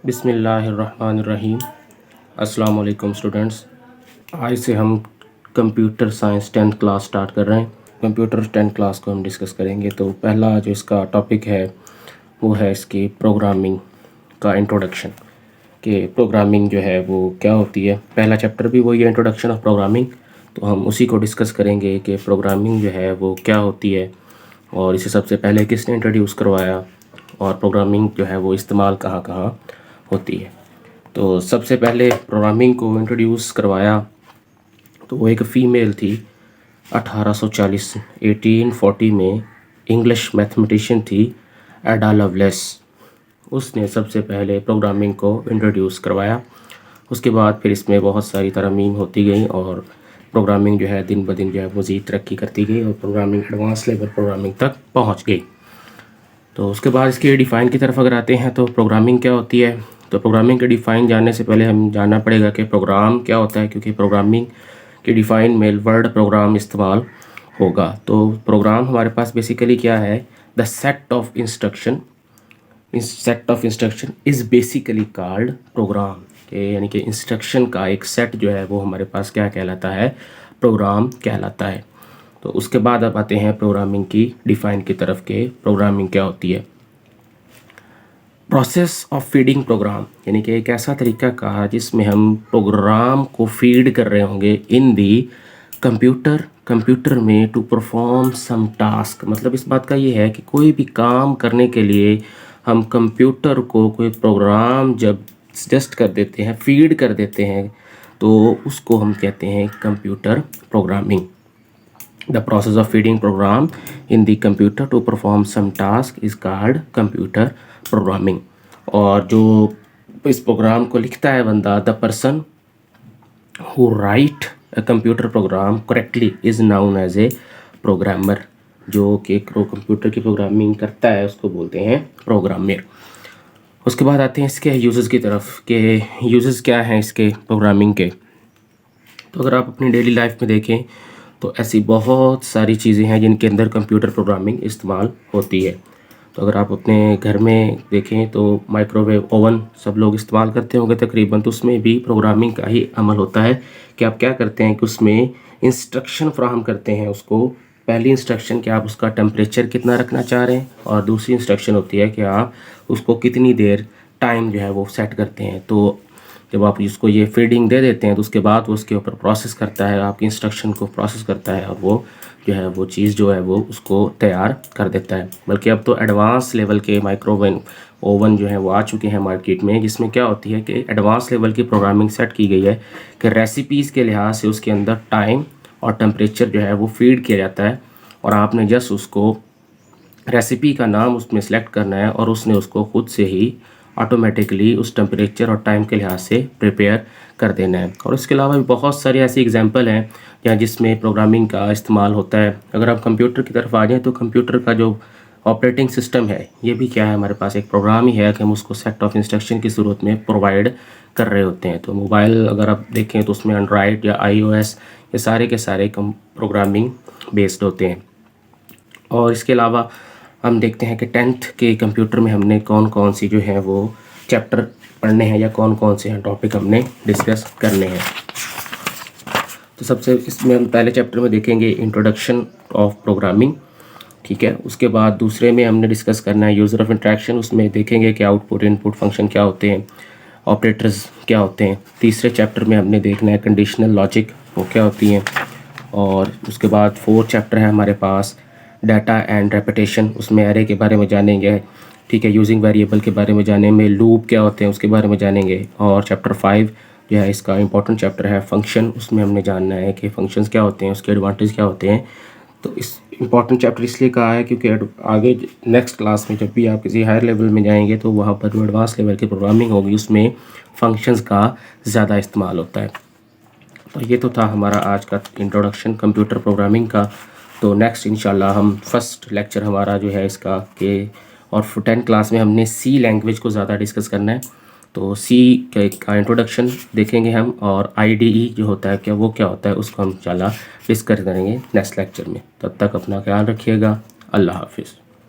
बिस्मिल्लाहिर्रहमानिर्रहीम। अस्सलाम वालेकुम स्टूडेंट्स। आज से हम computer science 10th class start कर रहे हैं। कंप्यूटर 10th क्लास को हम डिस्कस करेंगे। तो पहला जो इसका टॉपिक है वो है इसकी प्रोग्रामिंग का इंट्रोडक्शन, कि प्रोग्रामिंग जो है वो क्या होती है। पहला चैप्टर भी वही है, इंट्रोडक्शन ऑफ प्रोग्रामिंग। तो हम उसी को डिस्कस करेंगे कि प्रोग्रामिंग जो है वो क्या होती है और इसे सबसे पहले किसने इंट्रोड्यूस करवाया और प्रोग्रामिंग जो है वो इस्तेमाल कहाँ कहाँ होती है। तो सबसे पहले प्रोग्रामिंग को इंट्रोड्यूस करवाया तो वो एक फ़ीमेल थी। 1840 में इंग्लिश मैथमेटिशियन थी एडा लवलेस। उसने सबसे पहले प्रोग्रामिंग को इंट्रोड्यूस करवाया। उसके बाद फिर इसमें बहुत सारी तरमीम होती गई और प्रोग्रामिंग जो है दिन ब दिन जो है मज़ीद तरक्की करती गई और प्रोग्रामिंग एडवांस लेवल प्रोग्रामिंग तक पहुंच गई। तो उसके बाद इसके डिफ़ाइन की तरफ अगर आते हैं तो प्रोग्रामिंग क्या होती है। तो प्रोग्रामिंग के डिफ़ाइन जानने से पहले हम जानना पड़ेगा कि प्रोग्राम क्या होता है, क्योंकि प्रोग्रामिंग के डिफ़ाइन में वर्ड प्रोग्राम इस्तेमाल होगा। तो प्रोग्राम हमारे पास बेसिकली क्या है, the set of instruction is basically called programme, के यानी कि इंस्ट्रक्शन का एक सेट जो है वो हमारे पास क्या कहलाता है, प्रोग्राम कहलाता है। तो उसके बाद अब आते हैं प्रोग्रामिंग की डिफ़ाइन की तरफ के प्रोग्रामिंग क्या होती है। प्रोसेस ऑफ फीडिंग प्रोग्राम, यानी कि एक ऐसा तरीका कहा जिसमें हम प्रोग्राम को फीड कर रहे होंगे इन दी कंप्यूटर में टू परफॉर्म सम टास्क। मतलब इस बात का ये है कि कोई भी काम करने के लिए हम कंप्यूटर को कोई प्रोग्राम जब सजेस्ट कर देते हैं, फीड कर देते हैं, तो उसको हम कहते हैं computer programming. The process of feeding program in the computer to perform some task is called computer programming। और जो इस प्रोग्राम को लिखता है बंदा, the person who write a computer program correctly is known as a programmer। जो कि computer की प्रोग्रामिंग करता है उसको बोलते हैं प्रोग्रामर। उसके बाद आते हैं इसके यूजेस की तरफ, के यूजेस क्या हैं इसके प्रोग्रामिंग के। तो अगर आप अपनी डेली लाइफ में देखें तो ऐसी बहुत सारी चीज़ें हैं जिनके अंदर कंप्यूटर प्रोग्रामिंग इस्तेमाल होती है। तो अगर आप अपने घर में देखें तो माइक्रोवेव ओवन सब लोग इस्तेमाल करते होंगे तकरीबन। तो उसमें भी प्रोग्रामिंग का ही अमल होता है कि आप क्या करते हैं कि उसमें इंस्ट्रक्शन फ्राहम करते हैं उसको। पहली इंस्ट्रक्शन कि आप उसका टेम्परेचर कितना रखना चाह रहे हैं और दूसरी इंस्ट्रक्शन होती है कि आप उसको कितनी देर टाइम जो है वो सेट करते हैं। तो जब आप इसको ये फीडिंग दे देते हैं तो उसके बाद वो उसके ऊपर प्रोसेस करता है, आपकी इंस्ट्रक्शन को प्रोसेस करता है और वो जो है वो चीज़ जो है वो उसको तैयार कर देता है। बल्कि अब तो एडवांस लेवल के माइक्रोवेव ओवन जो है वो आ चुके हैं मार्केट में, जिसमें क्या होती है कि एडवांस लेवल की प्रोग्रामिंग सेट की गई है कि रेसिपीज़ के लिहाज से उसके अंदर टाइम और टेम्परेचर जो है वो फीड किया जाता है और आपने जस्ट उसको रेसिपी का नाम उसमें सेलेक्ट करना है और उसने उसको खुद से ही ऑटोमेटिकली उस टेम्परेचर और टाइम के लिहाज से प्रिपेयर कर देना है। और इसके अलावा भी बहुत सारी ऐसी एग्जांपल हैं जहाँ जिसमें प्रोग्रामिंग का इस्तेमाल होता है। अगर आप कंप्यूटर की तरफ आ जाएँ तो कंप्यूटर का जो ऑपरेटिंग सिस्टम है ये भी क्या है, हमारे पास एक प्रोग्राम ही है कि हम उसको सेट ऑफ इंस्ट्रक्शन की सूरत में प्रोवाइड कर रहे होते हैं। तो मोबाइल अगर आप देखें तो उसमें एंड्रॉयड या iOS ये सारे के सारे प्रोग्रामिंग बेस्ड होते हैं। और इसके अलावा हम देखते हैं कि 10th के कंप्यूटर में हमने कौन कौन सी जो है वो चैप्टर पढ़ने हैं या कौन कौन से टॉपिक हमने डिस्कस करने हैं। तो सबसे इसमें हम पहले चैप्टर में देखेंगे इंट्रोडक्शन ऑफ प्रोग्रामिंग, ठीक है। उसके बाद दूसरे में हमने डिस्कस करना है यूज़र ऑफ इंट्रैक्शन, उसमें देखेंगे कि आउटपुट इनपुट फंक्शन क्या होते हैं, ऑपरेटर्स क्या होते हैं। तीसरे चैप्टर में हमने देखना है कंडीशनल लॉजिक वो क्या होती हैं। और उसके बाद 4th चैप्टर है हमारे पास डाटा एंड रेपिटेशन, उसमें एरे के बारे में जानेंगे, ठीक है। यूजिंग वेरिएबल के बारे में जानेंगे, लूप क्या होते हैं उसके बारे में जानेंगे। और चैप्टर 5 जो है इसका इंपॉर्टेंट चैप्टर है फंक्शन, उसमें हमने जानना है कि फंक्शंस क्या होते हैं, उसके एडवांटेज क्या होते हैं। तो इस इंपॉर्टेंट चैप्टर इसलिए कहा है क्योंकि आगे नेक्स्ट क्लास में जब भी आप किसी हायर लेवल में जाएंगे तो वहाँ पर जो एडवांस लेवल की प्रोग्रामिंग होगी उसमें फंक्शंस का ज़्यादा इस्तेमाल होता है। तो ये तो था हमारा आज का इंट्रोडक्शन कंप्यूटर प्रोग्रामिंग का। तो नेक्स्ट इंशाल्लाह हम फर्स्ट लेक्चर हमारा जो है इसका के और 10th क्लास में हमने सी लैंग्वेज को ज़्यादा डिस्कस करना है। तो सी का इंट्रोडक्शन देखेंगे हम और IDE जो होता है क्या होता है उसको हम इंशाल्लाह डिस्कस करेंगे नेक्स्ट लेक्चर में। तब तक अपना ख्याल रखिएगा। अल्लाह हाफिज़।